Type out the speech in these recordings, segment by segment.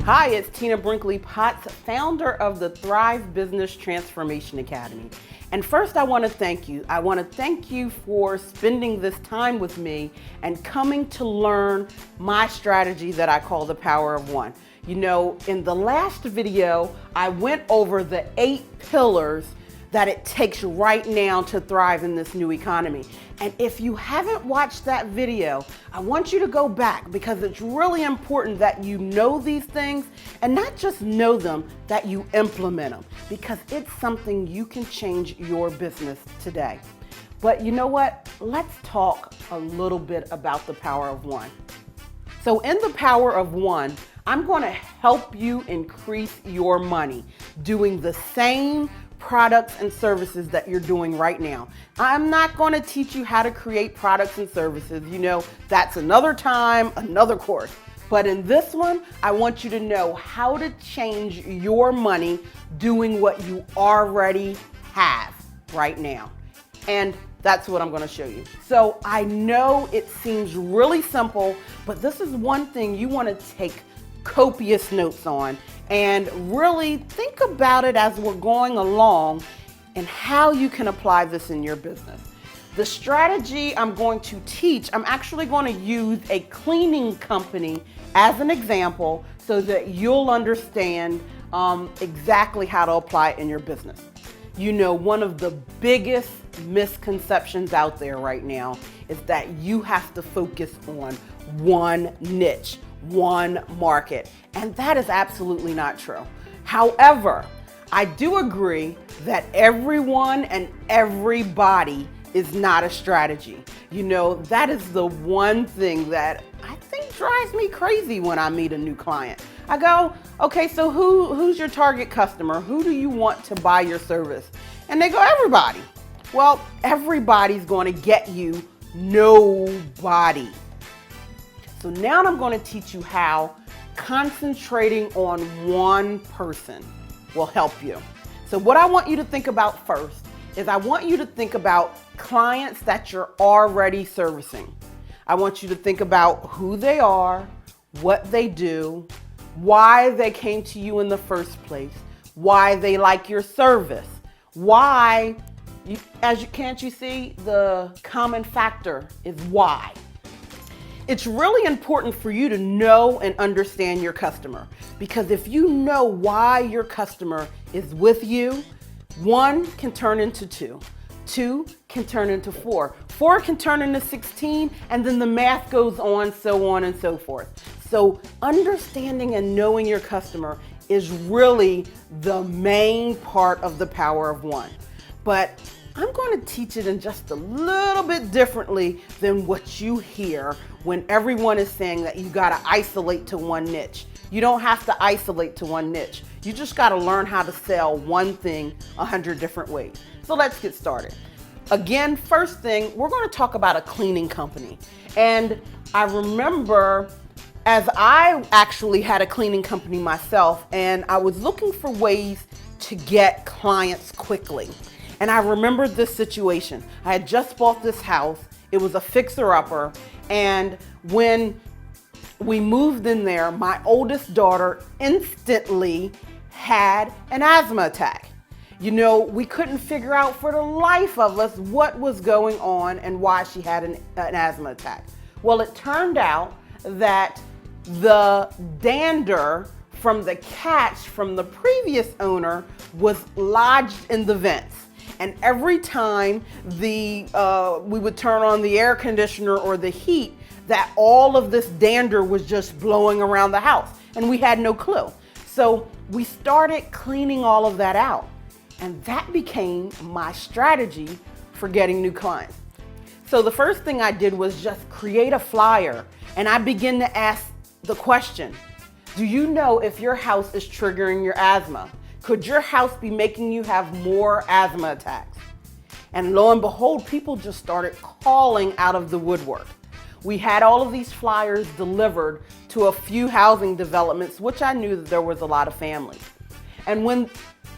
Hi, it's Tina Brinkley Potts, founder of the Thrive Business Transformation Academy. And first, I want to thank you. I want to thank you for spending this time with me and coming to learn my strategy that I call the Power of One. You know, in the last video, I went over the 8 pillars that it takes right now to thrive in this new economy. And if you haven't watched that video, I want you to go back because it's really important that you know these things and not just know them, that you implement them because it's something you can change your business today. But you know what? Let's talk a little bit about the Power of One. So in the Power of One, I'm going to help you increase your money doing the same products and services that you're doing right now. I'm not going to teach you how to create products and services. You know, that's another time, another course. But in this one, I want you to know how to change your money doing what you already have right now. And that's what I'm going to show you. So I know it seems really simple, but this is one thing you want to take copious notes on and really think about it as we're going along and how you can apply this in your business. The strategy I'm going to teach, I'm actually going to use a cleaning company as an example so that you'll understand exactly how to apply it in your business. You know, one of the biggest misconceptions out there right now is that you have to focus on one niche, one market, and that is absolutely not true. However, I do agree that everyone and everybody is not a strategy. You know, that is the one thing that I think drives me crazy when I meet a new client. I go, okay, so who's your target customer? Who do you want to buy your service? And they go, everybody. Well, everybody's going to get you nobody. So now I'm going to teach you how concentrating on one person will help you. So what I want you to think about first is I want you to think about clients that you're already servicing. I want you to think about who they are, what they do, why they came to you in the first place, why they like your service, why, can't you see the common factor is why. It's really important for you to know and understand your customer because if you know why your customer is with you, 1 can turn into 2, 2 can turn into 4, 4 can turn into 16, and then the math goes on and so forth. So understanding and knowing your customer is really the main part of the Power of One. But I'm going to teach it in just a little bit differently than what you hear when everyone is saying that you got to isolate to one niche. You don't have to isolate to one niche. You just got to learn how to sell one thing 100 different ways. So let's get started. Again, first thing, we're going to talk about a cleaning company. And I remember as I actually had a cleaning company myself and I was looking for ways to get clients quickly. And I remembered this situation. I had just bought this house. It was a fixer-upper. And when we moved in there, my oldest daughter instantly had an asthma attack. You know, we couldn't figure out for the life of us what was going on and why she had an asthma attack. Well, it turned out that the dander from the catch from the previous owner was lodged in the vents. And every time we would turn on the air conditioner or the heat, that all of this dander was just blowing around the house. And we had no clue. So we started cleaning all of that out. And that became my strategy for getting new clients. So the first thing I did was just create a flyer. And I began to ask the question, do you know if your house is triggering your asthma? Could your house be making you have more asthma attacks? And lo and behold, people just started calling out of the woodwork. We had all of these flyers delivered to a few housing developments, which I knew that there was a lot of families. And when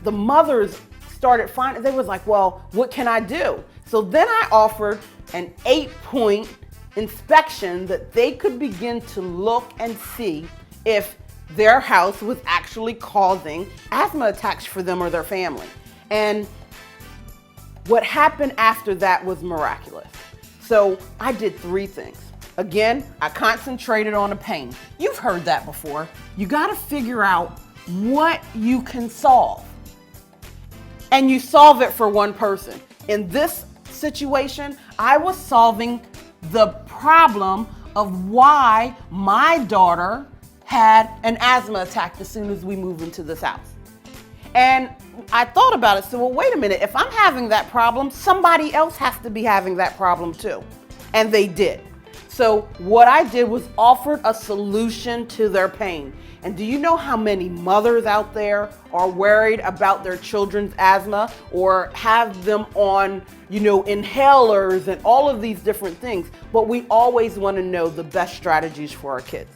the mothers started finding, they was like, well, what can I do? So then I offered an 8-point inspection that they could begin to look and see if their house was actually causing asthma attacks for them or their family. And what happened after that was miraculous. So I did 3 things. Again, I concentrated on the pain. You've heard that before. You got to figure out what you can solve. And you solve it for one person. In this situation, I was solving the problem of why my daughter had an asthma attack as soon as we moved into this house. And I thought about it, so well, wait a minute, if I'm having that problem, somebody else has to be having that problem too. And they did. So what I did was offered a solution to their pain. And do you know how many mothers out there are worried about their children's asthma or have them on, inhalers and all of these different things? But we always want to know the best strategies for our kids.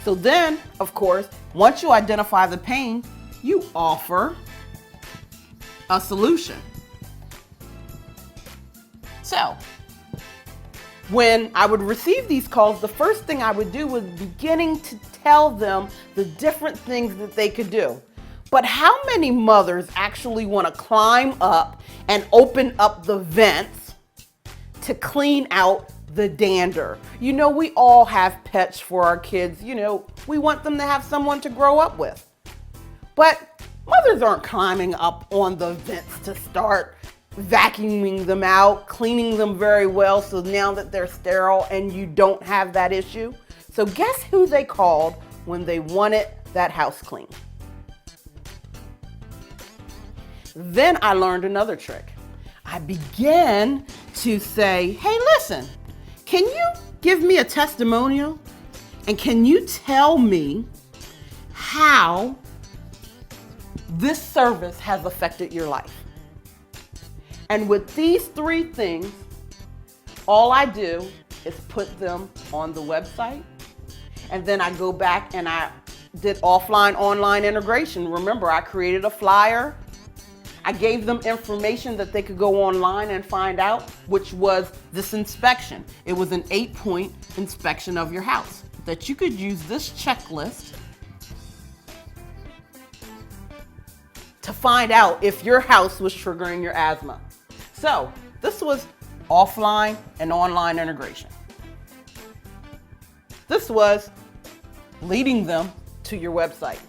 So then, of course, once you identify the pain, you offer a solution. So, when I would receive these calls, the first thing I would do was beginning to tell them the different things that they could do. But how many mothers actually want to climb up and open up the vents to clean out the dander? We all have pets for our kids. We want them to have someone to grow up with. But mothers aren't climbing up on the vents to start vacuuming them out, cleaning them very well so now that they're sterile and you don't have that issue. So guess who they called when they wanted that house clean? Then I learned another trick. I began to say, hey, listen, can you give me a testimonial? And can you tell me how this service has affected your life? And with these 3 things, all I do is put them on the website. And then I go back and I did offline-online integration. Remember, I created a flyer. I gave them information that they could go online and find out, which was this inspection. It was an 8-point inspection of your house that you could use this checklist to find out if your house was triggering your asthma. So this was offline and online integration. This was leading them to your website.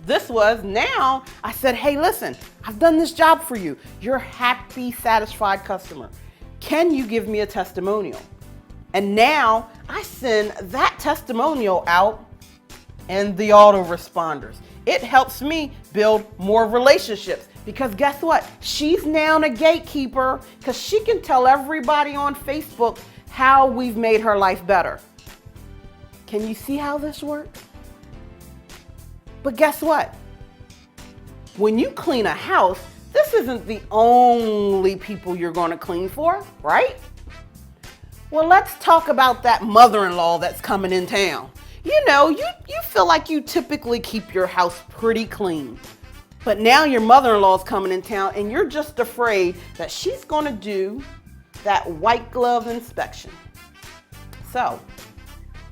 This was now, I said, hey, listen, I've done this job for you. You're a happy, satisfied customer. Can you give me a testimonial? And now I send that testimonial out in the autoresponders. It helps me build more relationships because guess what? She's now a gatekeeper because she can tell everybody on Facebook how we've made her life better. Can you see how this works? But guess what? When you clean a house, this isn't the only people you're going to clean for, right? Well, let's talk about that mother-in-law that's coming in town. You feel like you typically keep your house pretty clean. But now your mother-in-law is coming in town and you're just afraid that she's going to do that white glove inspection. So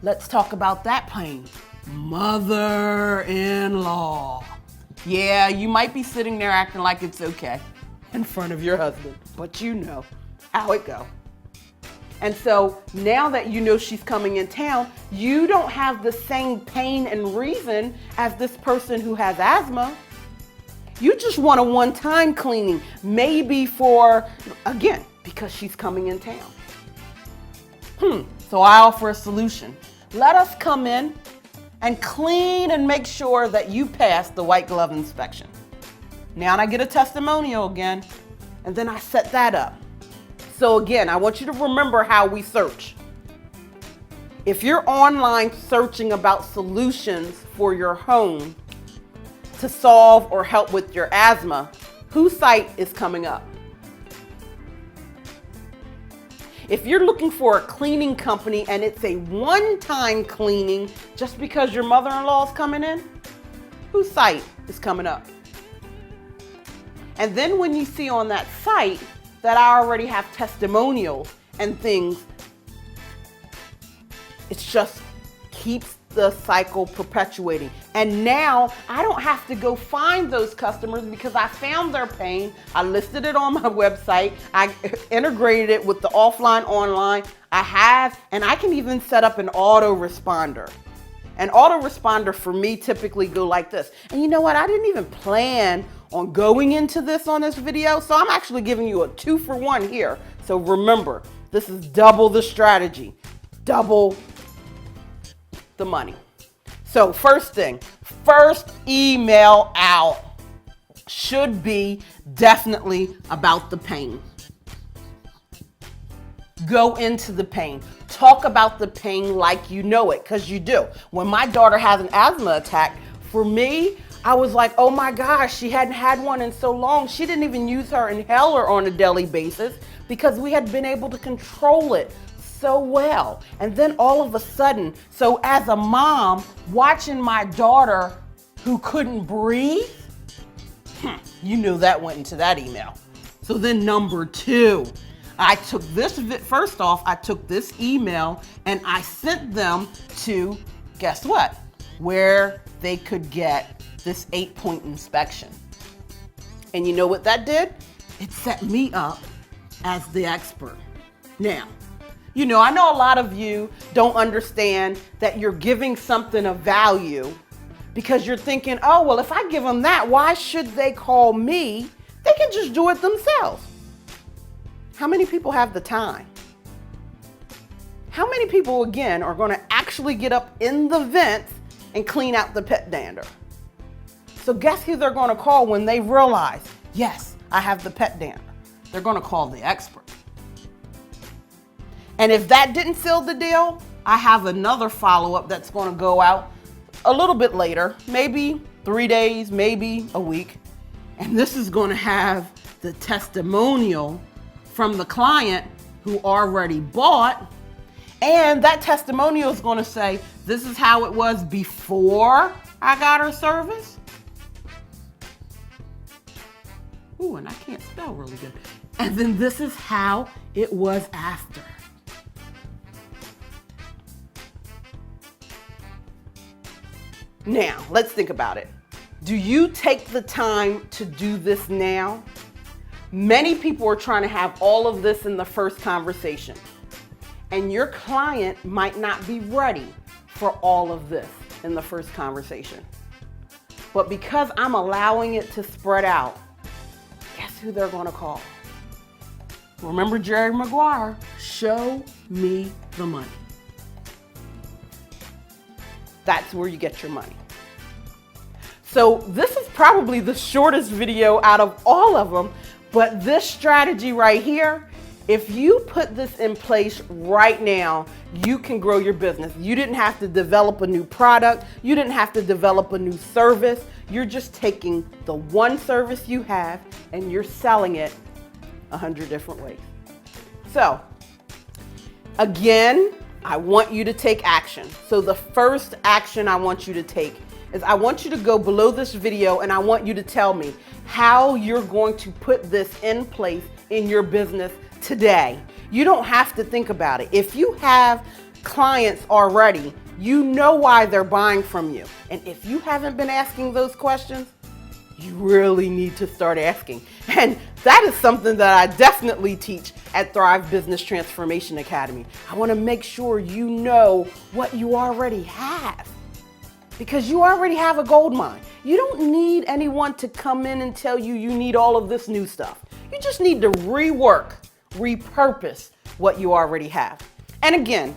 let's talk about that pain. Mother-in-law. Yeah, you might be sitting there acting like it's okay in front of your husband, but you know how it goes. And so now that you know she's coming in town, you don't have the same pain and reason as this person who has asthma. You just want a one-time cleaning, maybe again, because she's coming in town. So I offer a solution. Let us come in and clean and make sure that you pass the white glove inspection. Now I get a testimonial again, and then I set that up. So again, I want you to remember how we search. If you're online searching about solutions for your home to solve or help with your asthma, whose site is coming up? If you're looking for a cleaning company and it's a one-time cleaning just because your mother-in-law is coming in, whose site is coming up? And then when you see on that site that I already have testimonials and things, it just keeps the cycle perpetuating. And now I don't have to go find those customers because I found their pain. I listed it on my website. I integrated it with the offline online. And I can even set up an autoresponder. An autoresponder for me typically go like this. And you know what? I didn't even plan on going into this on this video. So I'm actually giving you a 2-for-1 here. So remember, this is double the strategy, double the money. So first thing, first email out should be definitely about the pain. Go into the pain. Talk about the pain like you know it, because you do. When my daughter has an asthma attack, for me, I was like, oh my gosh, she hadn't had one in so long. She didn't even use her inhaler on a daily basis because we had been able to control it so well. And then all of a sudden, so as a mom, watching my daughter who couldn't breathe, you knew that went into that email. So then number 2, I took this, first off, I took this email and I sent them to, guess what? Where they could get this 8-point inspection. And you know what that did? It set me up as the expert. Now, you know, I know a lot of you don't understand that you're giving something of value because you're thinking, oh, well, if I give them that, why should they call me? They can just do it themselves. How many people have the time? How many people, again, are going to actually get up in the vents and clean out the pet dander? So guess who they're going to call when they realize, yes, I have the pet dander? They're going to call the expert. And if that didn't seal the deal, I have another follow-up that's going to go out a little bit later, maybe 3 days, maybe a week. And this is going to have the testimonial from the client who already bought. And that testimonial is going to say, this is how it was before I got her service. Ooh, and I can't spell really good. And then this is how it was after. Now, let's think about it. Do you take the time to do this now? Many people are trying to have all of this in the first conversation, and your client might not be ready for all of this in the first conversation. But because I'm allowing it to spread out, guess who they're going to call? Remember Jerry Maguire, show me the money. That's where you get your money. So this is probably the shortest video out of all of them, but this strategy right here, if you put this in place right now, you can grow your business. You didn't have to develop a new product. You didn't have to develop a new service. You're just taking the one service you have and you're selling it 100 different ways. So again, I want you to take action. So the first action I want you to take is I want you to go below this video and I want you to tell me how you're going to put this in place in your business today. You don't have to think about it. If you have clients already, you know why they're buying from you. And if you haven't been asking those questions, you really need to start asking. And that is something that I definitely teach at Thrive Business Transformation Academy. I want to make sure you know what you already have, because you already have a gold mine. You don't need anyone to come in and tell you you need all of this new stuff. You just need to rework, repurpose what you already have. And again,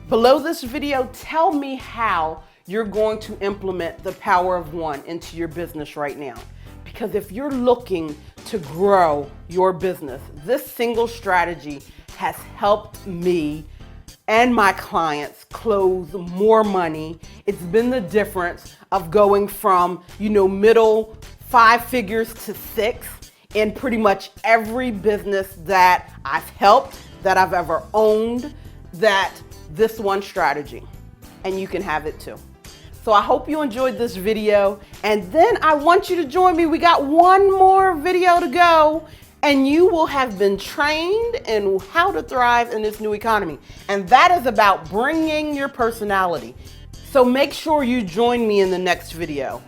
below this video, tell me how you're going to implement the power of one into your business right now. Because if you're looking to grow your business, this single strategy has helped me and my clients close more money. It's been the difference of going from, middle 5 figures to 6 in pretty much every business that I've helped, that I've ever owned, that this one strategy, and you can have it too. So I hope you enjoyed this video, and then I want you to join me. We got one more video to go, and you will have been trained in how to thrive in this new economy. And that is about bringing your personality, So make sure you join me in the next video.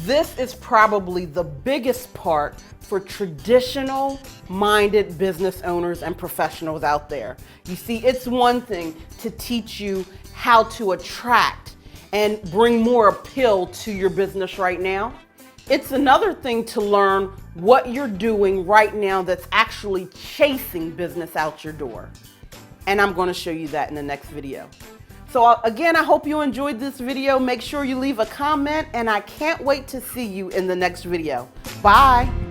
This is probably the biggest part for traditional minded business owners and professionals out there. You see, it's one thing to teach you how to attract and bring more appeal to your business right now. It's another thing to learn what you're doing right now that's actually chasing business out your door. And I'm going to show you that in the next video. So again, I hope you enjoyed this video. Make sure you leave a comment, and I can't wait to see you in the next video. Bye.